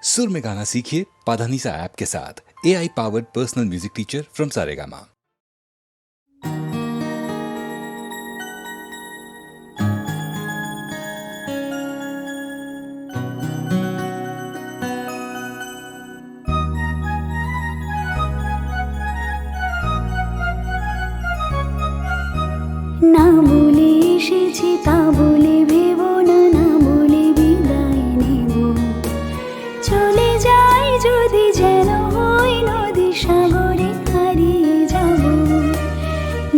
सुर में गाना सीखिए पाधानीसा ऐप के साथ। AI powered personal music teacher from Saregama. না বলে এসেছি তা বলে ভেবো না, না বলে বিদায় নেব। চলে যাই যদি যেন হই নদী সাগরে হারিয়ে যাব।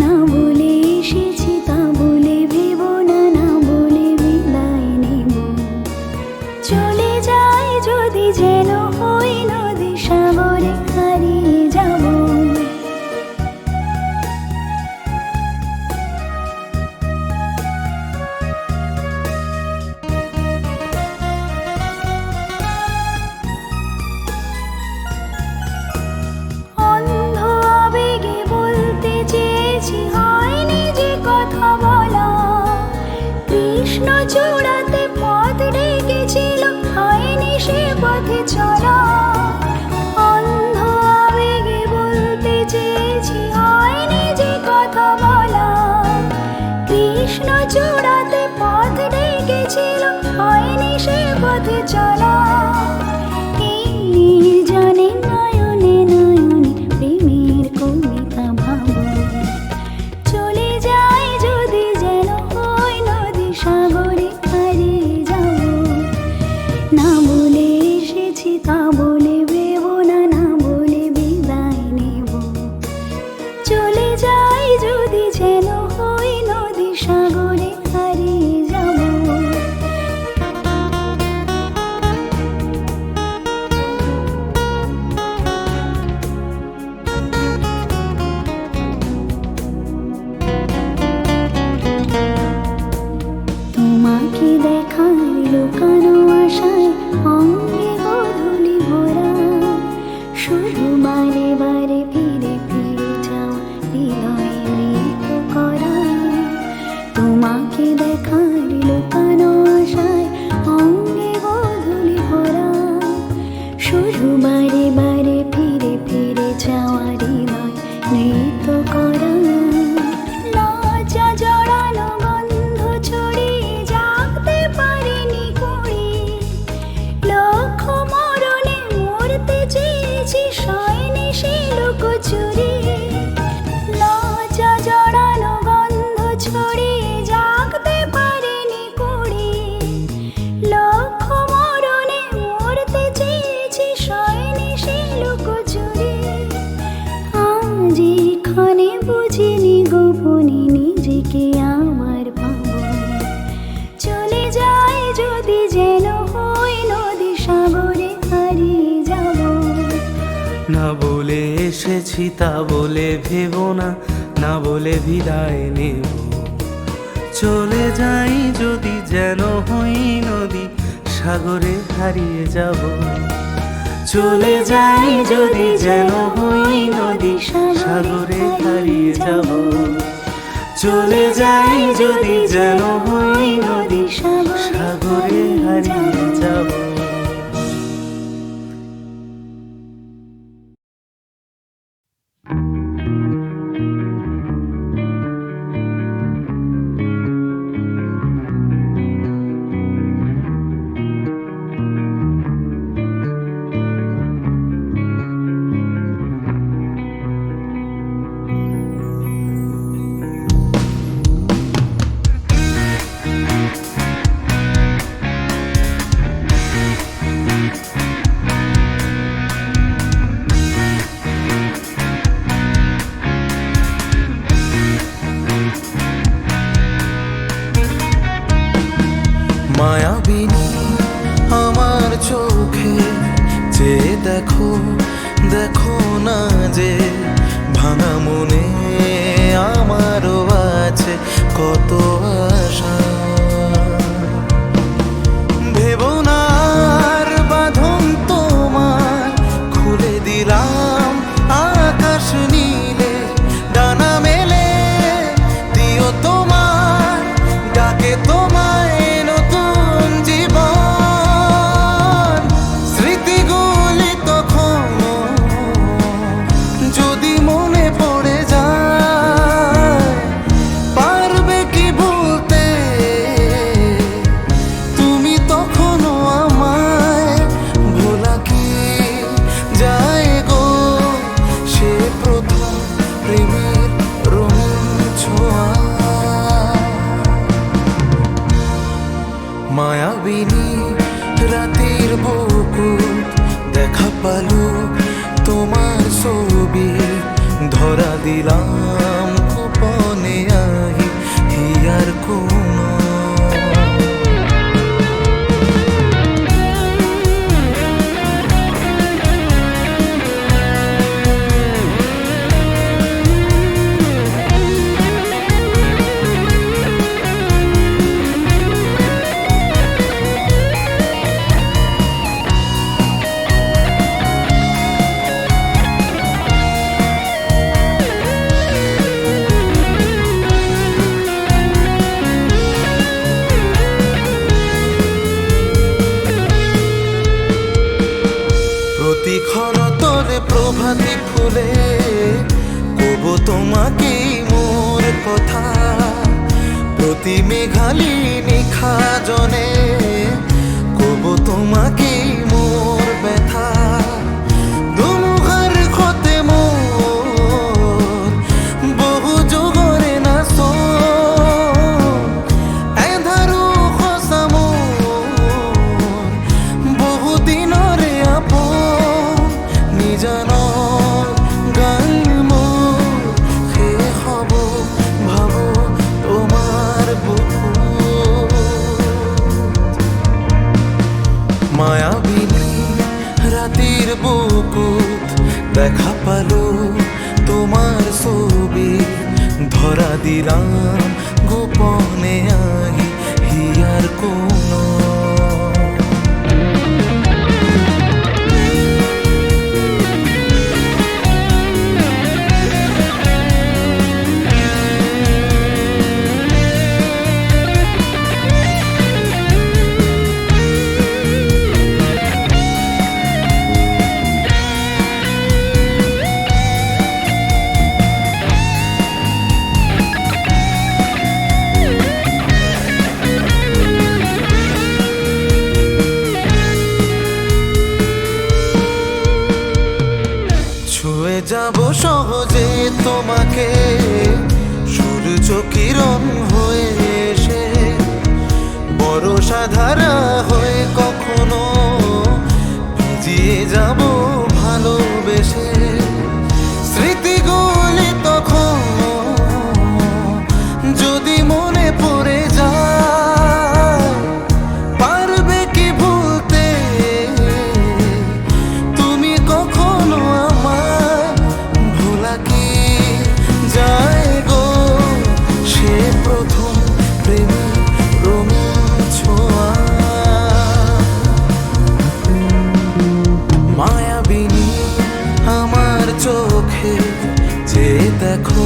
না বলে এসেছি তা বলে ভেবো না, না বলে বিদায় নেব। চলে যাই যদি যেন হই নদী সাগরে হারিয়ে যাব। চূড়াতে পথ ডেকেছিল, হয়নি সে পথে চলা। অন্ধ আবেগে বলতে চেয়েছি, হয়নি যে কথা বলা। কৃষ্ণ চূড়াতে পথ ডেকেছিল, হয়নি সে পথে চলা। এই নির্জনে নয়নে নয়নে প্রেমের কবিতা ভাবো। চলে যাই যদি যেন হই নদী সাগরে হারিয়ে যাব। না বলে এসেছি তা বলে ভেবো না, না বলে বিদায় নেব। চলে যাই যদি যেন হই নদী সাগরে হারিয়ে যাব। তোমাকে দেখার লুকানো আশায় অঙ্গে গোধূলি ভরা। শুধু বারে বারে ফিরে ফিরে যাওয়া হৃদয়ে মৃত করা। তোমাকে দেখার লুকানো আশায় অঙ্গে গোধূলি ভরা। শুধু বারে বারে ফিরে ফিরে যাওয়া হৃদয় মৃত করা। লজ্জা জড়ানো গন্ধ ছড়িয়ে জাগতে পারিনি কুড়ি। লক্ষ মরণে মরতে চেয়েছি, সয়নি সে লুকোচুরি। লজ্জা জড়ানো গন্ধ ছড়িয়ে জাগতে পারিনি কুড়ি। লক্ষ মরণে মরতে চেয়েছি, সয়নি সে লুকোচুরি। আজ এখানে বুঝিনি গোপনে নিজেকে আমার পাবো। চলে যাই যদি যেন হই নদী সাগরে হারিয়ে যাব। না বলে এসেছি তা বলে ভেবো না, না বলে বিদায় নেব। চলে যাই যদি যেন হই নদী সাগরে হারিয়ে যাব। চলে যাই যদি যেন হই নদী সাগরে হারিয়ে যাব। চলে যাই যদি যেন হই নদী সাগরে হারিয়ে যাব। শিখর তোরে প্রভাতী ফুলে কব তোমাকে মোর কথা প্রতি মেঘালি নিখা জনে কব তোমাকে মোর ব্যথা দুমুখার ক্ষতে মোর বহু যুগরে না সো এধারু খসা মোর বহু দিনরে আপো নিজানৰ গান মোৰ শেষ হ'ব ভাবো তোমাৰ বুকুত মায়াবিনী ৰাতিৰ বুকুত দেখা পালো তোমাৰ ছবি ধৰা দিলাম গোপনে আহি হিয়াৰ কোণত ছুঁয়ে যাব সহজে তোমাকে সূর্য কিরণ হয়ে এসে বর্ষা ধারা হয়ে কখনো ভিজিয়ে যাব ভালোবেসে স্মৃতিগুলি তখন যদি মনে পড়ে যায় পারবে কি ভুলতে তুমি কখনো আমার ভোলা কি যায় গো সে প্রথম প্রেমে রঙিন ছোঁয়া মায়াবিনী আমার চোখে যে দেখো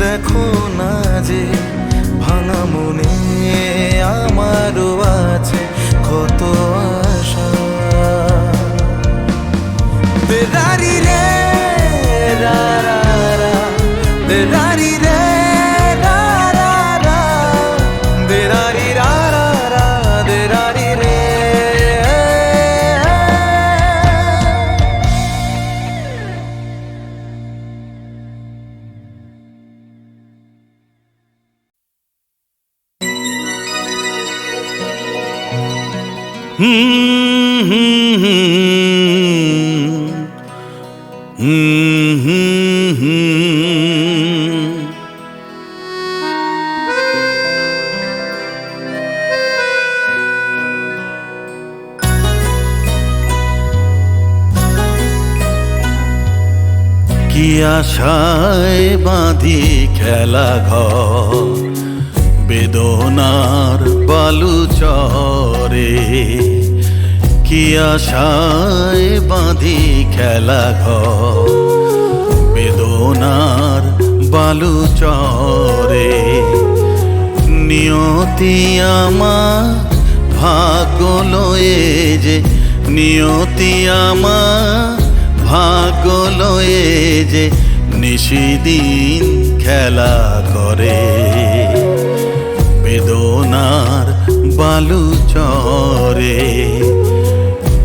দেখো না যে ভাঙা মনে আমারও আছে কত আশা দেদারি রে রা রা রা দেদারি রে রা রা রা দেদারি রা রা রা দেদারি রে কি আশায় বাঁধি খেলা ঘর বেদনার বালু চরে কি আশায় বাঁধি খেলা ঘর বেদনার বালু চরে নিয়তি আমার ভাগ্য লয়ে যে নিয়তি আমার ভাগ্য লয়ে যে নিশিদিন খেলা করে বেদনার বালু চরে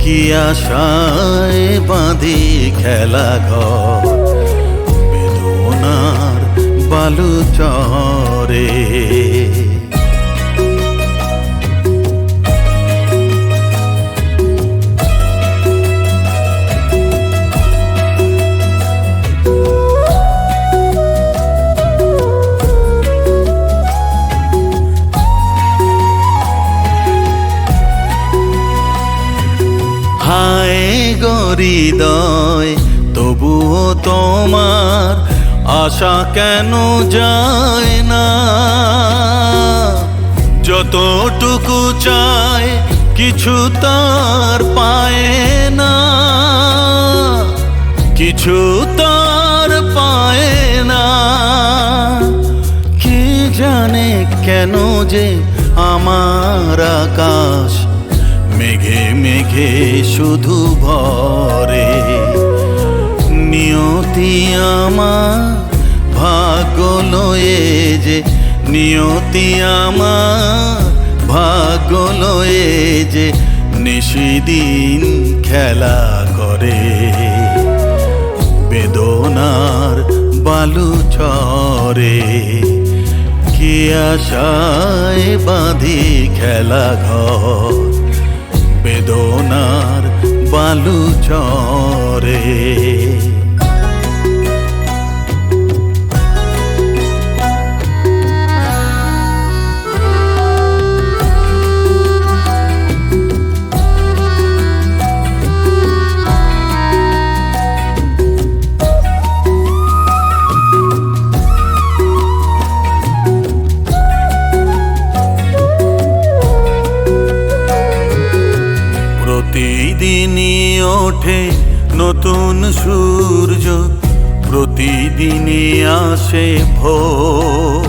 কি আশায় বাঁধি খেলা ঘর বেদনার বালু চরে হায় হৃদয় তবুও তোমার আশা কেন যায় না যতটুকু চায় কিছু তার পায় না কিছু তার পায় না কে জানে কেন যে আমার আকাশ মেঘে মেঘে মেঘে শুধু ভরে। নিয়তি আমার ভাগ্য লয়ে যে, নিয়তি আমার ভাগ্য লয়ে যে নিশিদিন খেলা করে। বেদনার বালু চরে, কি আশায় বাঁধি খেলা ঘর। বেদনার বালু চরে। প্রতিদিনই ওঠে নতুন সূর্য, প্রতিদিনই আসে ভোর।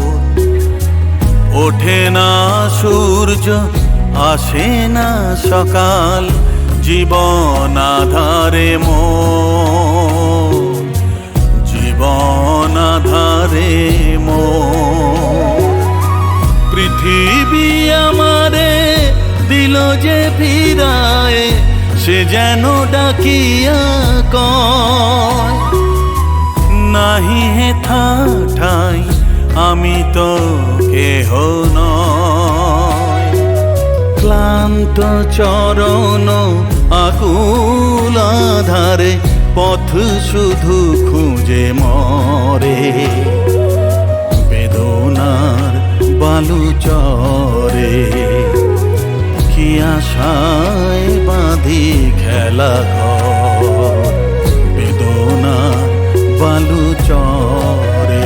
ওঠে না সূর্য, আসে না সকাল, জীবন আধারে মোর, জীবন আধারে মোর। পৃথিবী আমারে দিল যে ফিরায়, সে যেন ডাকিয়া কয়, নাহি হেথা ঠাই আমি তো কেহ নয়। ক্লান্ত চরণ আকুল আধারে, পথ শুধু খুঁজে মরে। বেদনার বালু চরে, কি আশায় বাঁধি খেলা ঘর। বেদনার বালু চরে।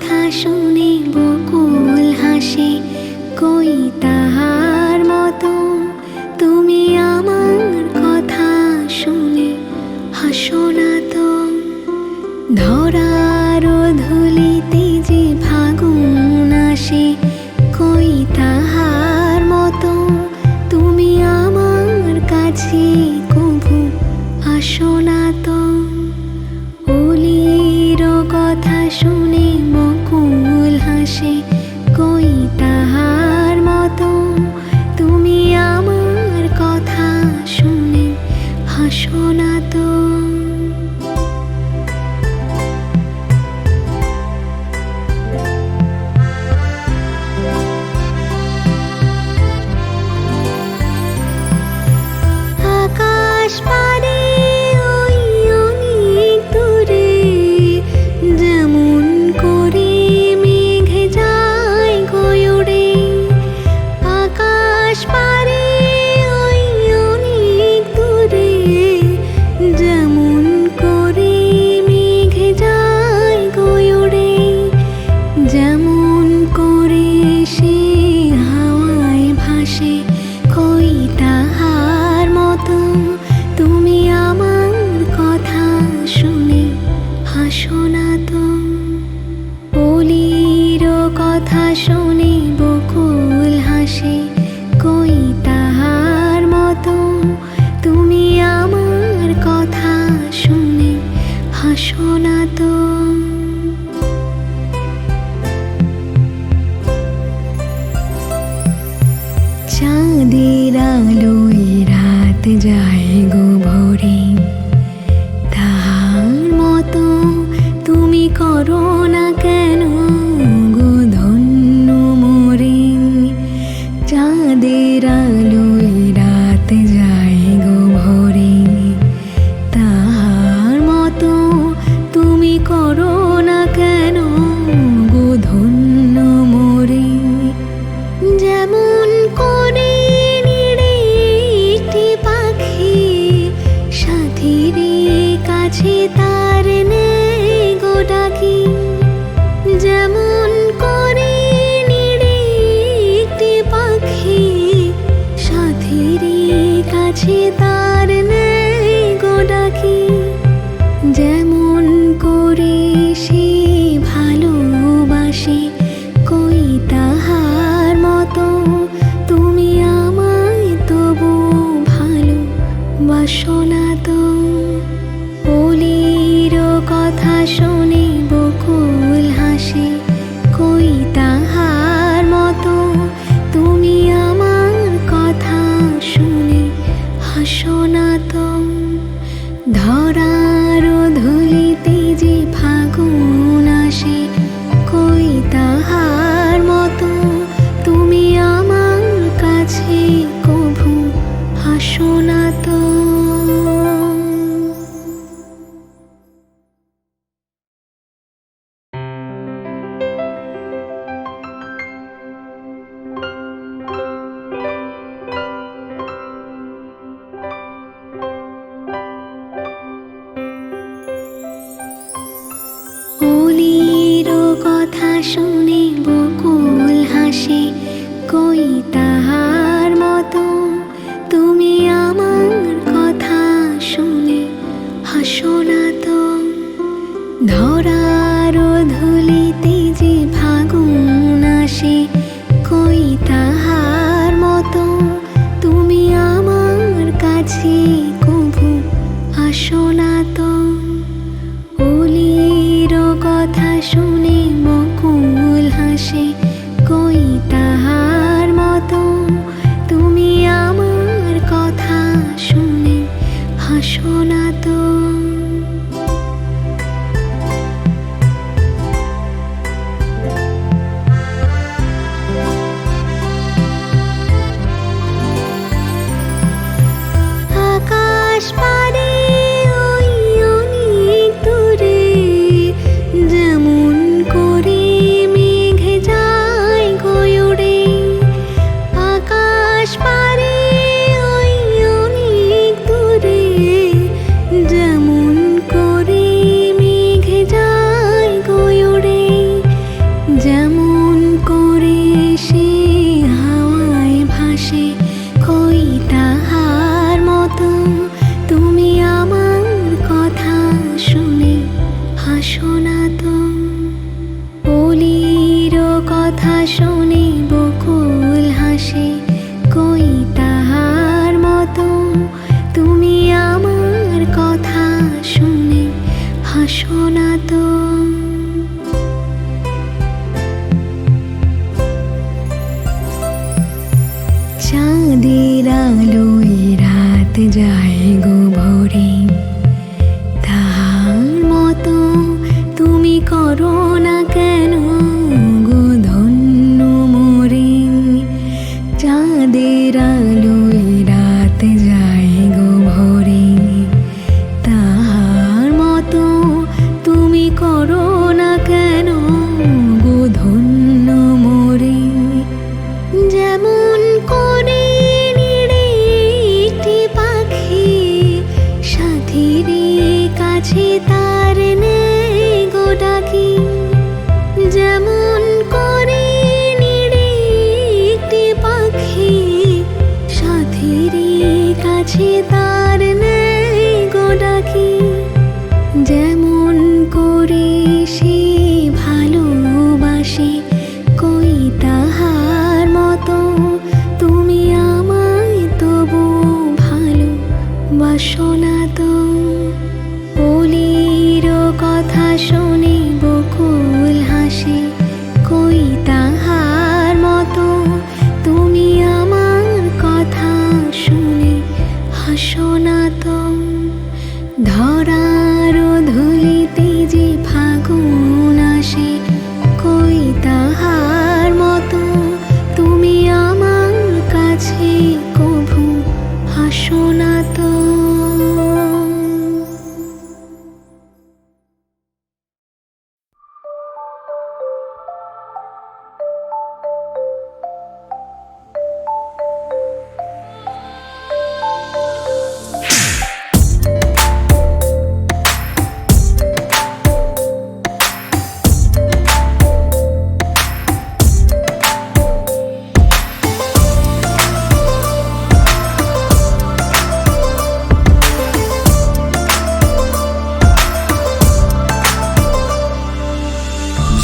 কথা শুনে বকুল হাসে, কই তাহার মতো তুমি আমার কথা শুনে হাসো না তো। ধরার ধুলিতে যে ফাগুন আসে, কই তাহার মতো তুমি আমার কাছে কভু আসো না তো। অলির কথা শুনে বকুল হাসে, কই তাহার মতো তুমি আমার কথা শুনে হাসো না তো। আকাশ পারে ওই অনেক দূরে, যেমন করে মেঘ যায় গয়ুড়ে। আকাশ পারে ওই অনেক দূরে, যেমন করে মেঘ যায় গয়ুড়ে। যেমন করে সে হাওয়ায় ভাসে, কই তাহার মতো তুমি আমার কথা শুনে হাসো না তো। অলির কথা শুনে বকুল হাসে, কই তাহার মতো তুমি আমার কথা শুনে হাসো না তো। চাঁদের আলোয় রাত যায় গো ভোরে, তাহার মতো তুমি করো না কেন গো ধন্য মোরে। চাঁদের আলোয় রাত যায় গো ভোরে, তাহার মতো তুমি করো না কেন গো ধন্য মোরে। যেমন করে নিড়ে একটি পাখি সাথীর কাছে তার নেই গো ডাকি। যেমন করে নিড়ে একটি পাখি সাথীর কাছে তার নেই গো ডাকি। যেমন করে সে ভালোবাসে, কই তাহার মতো তুমি আমায় তবু ভালোবাসো না তো। অলির কথা শুনে বকুল হাসে, কই তাহার মতো তুমি আমার কথা শুনে হাসো না তো। ধরার ধুলিতে যে ফাগুন আসে, কই তাহার মতো তুমি আমার কাছে কভু হাসো না তো। অলির কথা শুনে বকুল হাসে, কই তাহার মতো তুমি আমার কথা শুনে হাসো না তো। ধরার ধুলিতে যে ফাগুন আসে, কই তাহার মতো তুমি আমার কাছে কভু আসো না তো। অলির কথা শুনে বকুল হাসে, কই তাহার মতো কথা শুনে বকুল হাসে, কই তাহার মতো তুমি আমার কথা শুনে হাসো না তো। চাঁদের আলোয় রাত যায় গো ভরে, তাহার মতো তুমি করো না কেন গো ধন্য মোরে। চাঁদের আলোয় রাত যায় গো ভরে, তাহার মতো তুমি করো না কেন গো ধন্য মোরে। যেমন করে নিড়ে একটি পাখি সাথীর কাছে তার নেই গো ডাকি, যেমন করে নিড়ে একটি পাখি সাথীর কাছে তার নেই গো ডাকি, যেমন করে সে ভালোবাসে কই তাহার মতো তুমি আমায় তবু ভালোবাসো না তো। কলির কথা শুনে বকুল হাসে, কই তাহার মতো তুমি আমার কথা শুনে হাসো না তো। ধরার ধুলিতে যে ফাগুন আসে, কই তাহার মতো তুমি আমার কাছে কভু হাসো না তো।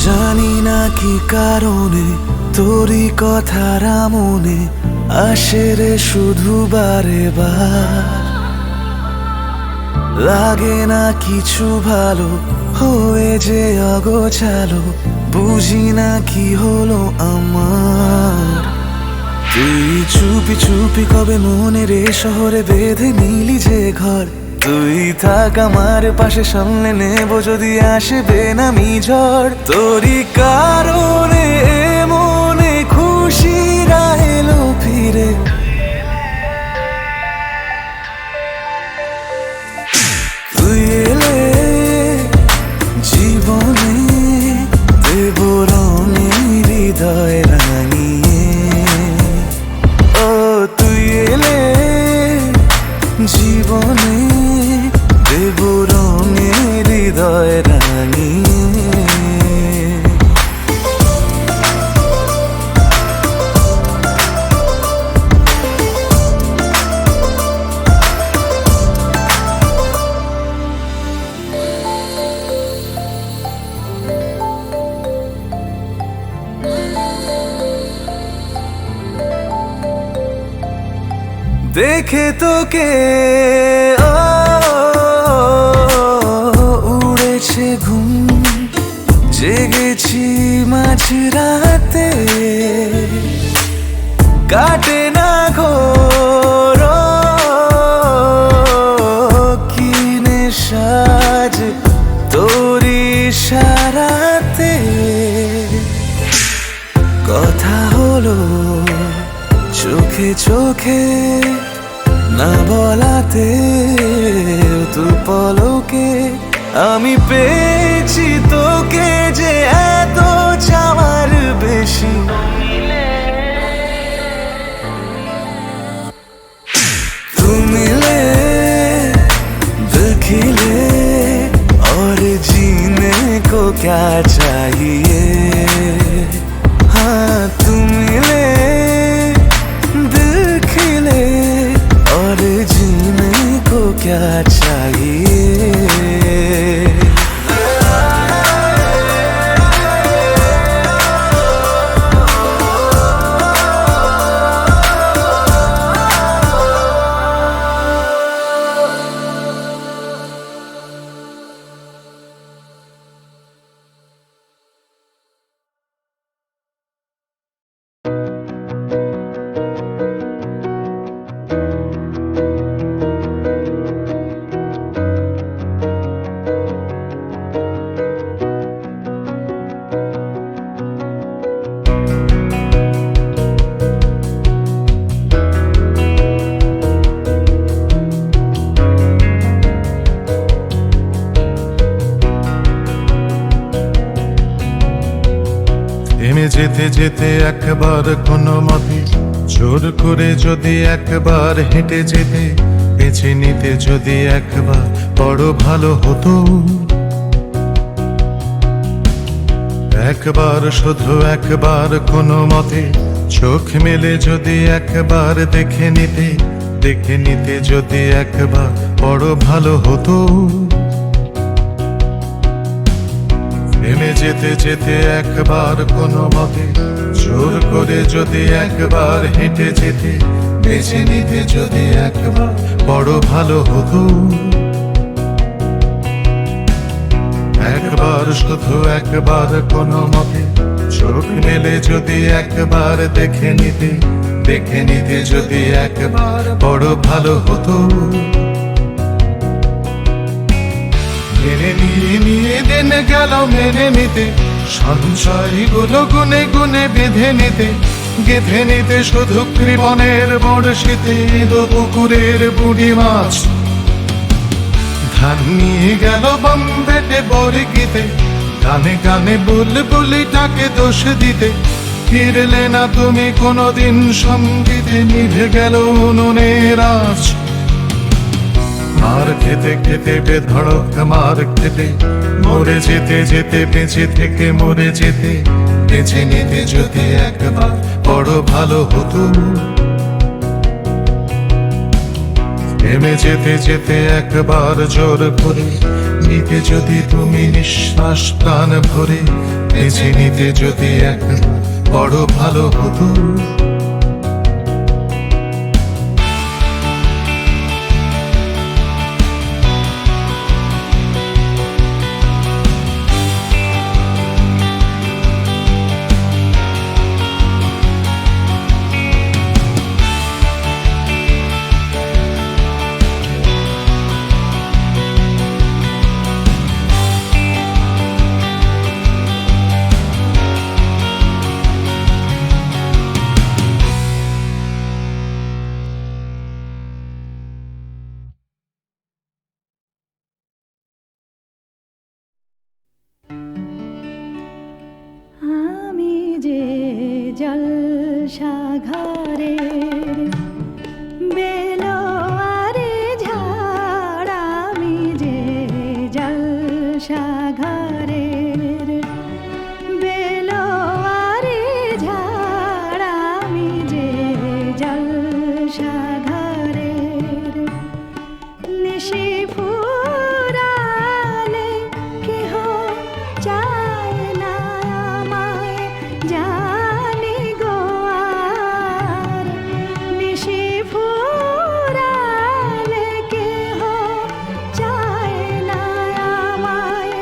জানি না কি কারণে তোরই কথার মনে আসে রে শুধু বারে বার। লাগে না কিছু ভালো হয়ে যে অগোছালো, বুঝি না কি হলো আমার। তুই চুপি চুপি কবে মনের এ শহরে বেঁধে নিলি যে ঘর, তুই থাক আমার পাশে সামনে নেব যদি আসে বেনামি ঝড়। তোরই কারণে মনে খুশিরা এলো ফিরে, তুই এলে জীবনে দেব রঙে হৃদয় রাঙিয়ে। ও তুই এলে জীবনে দেব রঙে হৃদয় রাঙিয়ে। দেখে তোকে উড়েছে ঘুম, জেগেছি মাঝরাতে, কাটে না ঘোর কি নেশাজ তোরি ইশারাতে। কথা হলো চোখে চোখে না বলাতে, তু পলকে আমি পেয়েছি তোকে যে এত চাওয়ার বেশি। তুমি देखिले और जीने को क्या चाहिए। हाँ तुम मिले देखिले और जीने को क्या चाहिए। থেমে যেতে যেতে একবার কোনো মতে জোর করে যদি একবার হেঁটে যেতে, বেছে নিতে যদি একবার বড় ভালো হতো। একবার শুধু একবার কোনো মতে চোখ মেলে যদি একবার দেখে নিতে যদি একবার বড় ভালো হতো। থেমে যেতে যেতে একবার কোনো মতে জোর করে যদি একবার হেঁটে যেতে, বেছে নিতে যদি একবার বড় ভালো হতো। একবার শুধু একবার কোনো মতে চোখ মেলে যদি একবার দেখে নিতে যদি একবার বড় ভালো হতো। মেনে নিয়ে দিন গেল মেনে নিতে, সঞ্চয়গুলো গুনে গুনে গেঁথে নিতে শুধু কৃপণের বড়শিতে পুকুরের বুড়ি মাছ। ধান নিয়ে গেল বম্বেতে বরগিতে, গানে গানে বুলবুলিটাকে দোষ দিতে। ফিরলে না তুমি কোনোদিন সঙ্গীতে, নিভে গেল উনুনের আঁচ। মার খেতে খেতে বেধড়ক মার খেতে, মরে যেতে যেতে বেঁচে থেকে মরে যেতে, বেঁচে নিতে যদি একবার বড় ভালো হতো। থেমে যেতে যেতে একবার জোর করে নিতে যদি তুমি নিঃশ্বাস প্রাণ ভরে, বেছে নিতে যদি একবার বড় ভালো হতো। আমি যে জলসাঘরের বেলোয়ারে ঝাড়, আমি যে জলসাঘরের বেলোয়ারে ঝাড়, আমি যে জলসাঘরের নিশি ফুরালে কেহ চায় না আমায়, জানি গো আর। নিশি ফুরালে কেহ চায় না আমায়,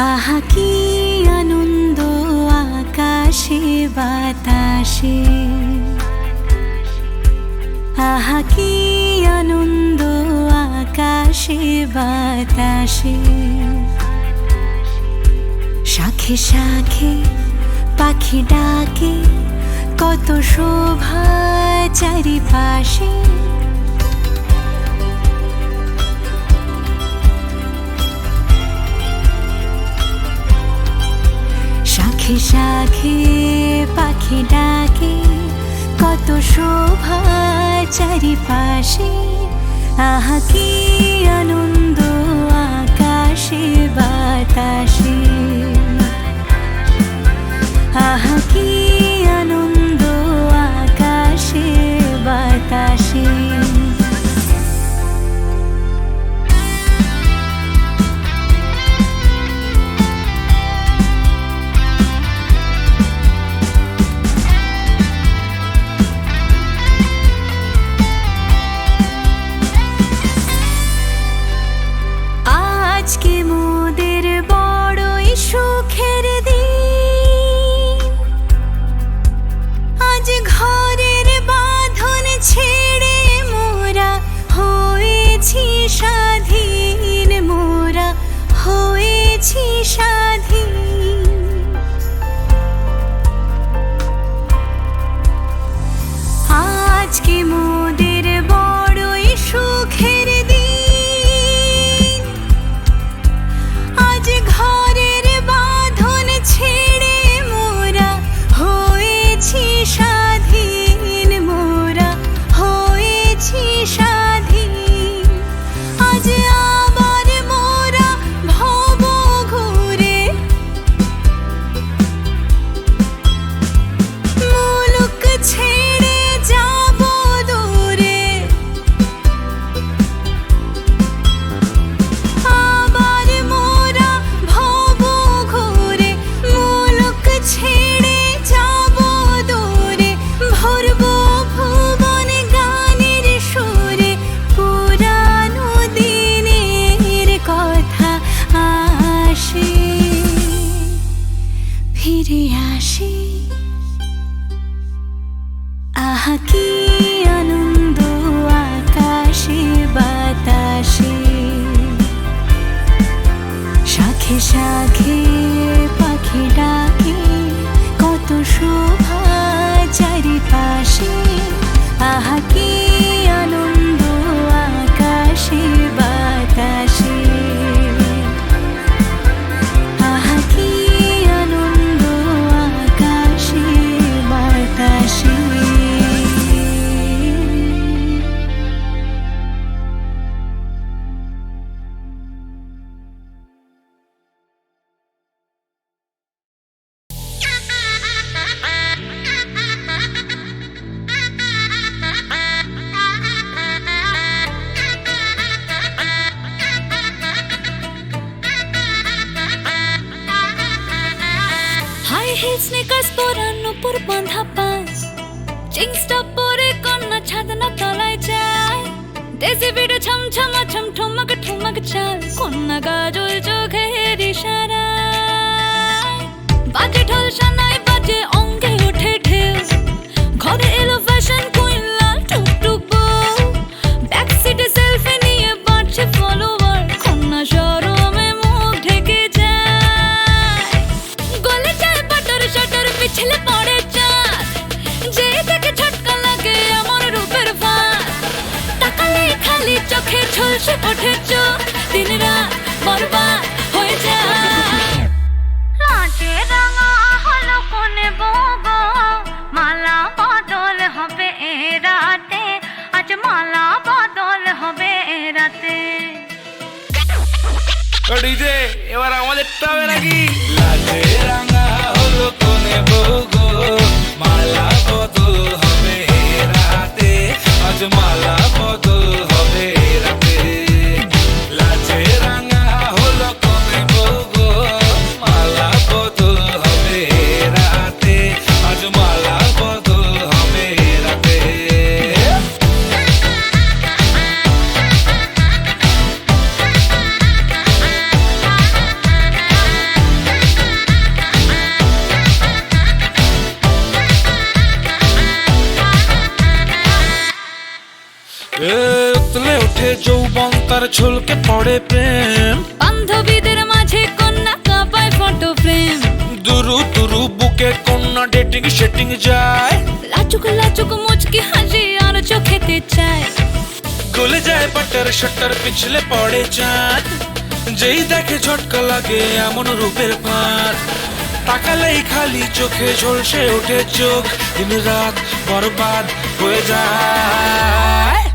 আহা কি আনন্দ আকাশে বাতাসে, আহা কি আনন্দ আকাশে বাতাসে। শাখে শাখে পাখি ডাকে, কত শোভা চারিপাশে। শাখে শাখে পাখি ডাকে, কত শোভা চারিপাশে। আহা কি আনন্দ আকাশে বাতাসে, আহা কি আনন্দ আকাশে বাতাসে। আজকে মোদের বড়ই সুখের দিন, আজ ঘরের বাঁধন ছেড়ে মোরা হয়েছি স্বাধীন, মোরা হয়েছি স্বাধীন। আজকে মোদের বড়ই সুখের দিন, আজ ঘরের বাঁধন ছেড়ে মোরা হয়েছি স্বাধীন, মোরা হয়েছি স্বাধীন। আজ আবার মোরা ভব ঘুরে মুলুক ছেড়ে যাব দূরে, আবার মোরা ভব ঘুরে মুলুক ছেড়ে যাব দূরে। ভরব ভুবন গানের সুরে, পুরানো দিনের কথা আসে, ফিরে আসে। আহা কি আনন্দ আকাশে বাতাসে। শাখে শাখে পাখি ডাকে, কত শোভা চারিপাশে। আহা কি আনন্দ আকাশে বাতাসে, আহা কি আনন্দ আকাশে বাতাসে। হাই হিল স্নিকার্স পরানো পর বাঁধা পাঁচ, জিন্সটা পরে কন্যা ছাদনা তলায় যায়। দেশি বিড়ে ছমছমা ছম ঠুমক ঠুমক চাল, কন্যা গাজল চোখের ইশারায়। বাজে ঢোল সানাই বাজে অঙ্গে ওঠে ঢেউ, ঘরে এলো ফ্যাশন কুইন লাল টুকটুক বউ। ব্যাক সিটে সেলফি নিয়ে বাড়ছে ফলোয়ার, কন্যা শরমে মুখ ঢেকে যায়। গলে যায় বাটার শাটার, পিছলে পড়ে চাঁদ, যে দেখে ছটকা লাগে আমার রূপের ভাত। তাকালে খালি চোখে ঝলসে ওঠে চোখ, দিন রাত বরবাদ হয়ে যায়। লাজে রাঙা হলো কোনে বগো, মালা বদল হবে এ রাতে, আজ মালা বদল হবে এ রাতে। ডিজে এবার আমাদের টাবে নাকি? লাজে রাঙা হলো কোনে বগো, মালা বদল হবে রাতে, আজ মালা বদল হবে রাতে। লাজে রাঙা হলো কোনে বগো, মালা বদল হবে রাতে, আজ মালা বদল হবে রাতে। যৌবন তার ছলকে পড়ে প্রেম। বান্ধবীদের মাঝে কন্যা কাঁপায় ফটো ফ্রেম, দুরু দুরু বুকে কন্যা ডেটিং সেটিং যায়। লাচুক লাচুক মুচকি হাসি আর চোখেতে চায়। গলে যায় বাটার শাটার পিছলে পড়ে চাঁদ, যেই দেখে ঝটকা লাগে এমন রূপের ফাঁদ। তাকালেই খালি চোখে ঝলসে ওঠে চোখ, দিন রাত বরবাদ হয়ে যায়।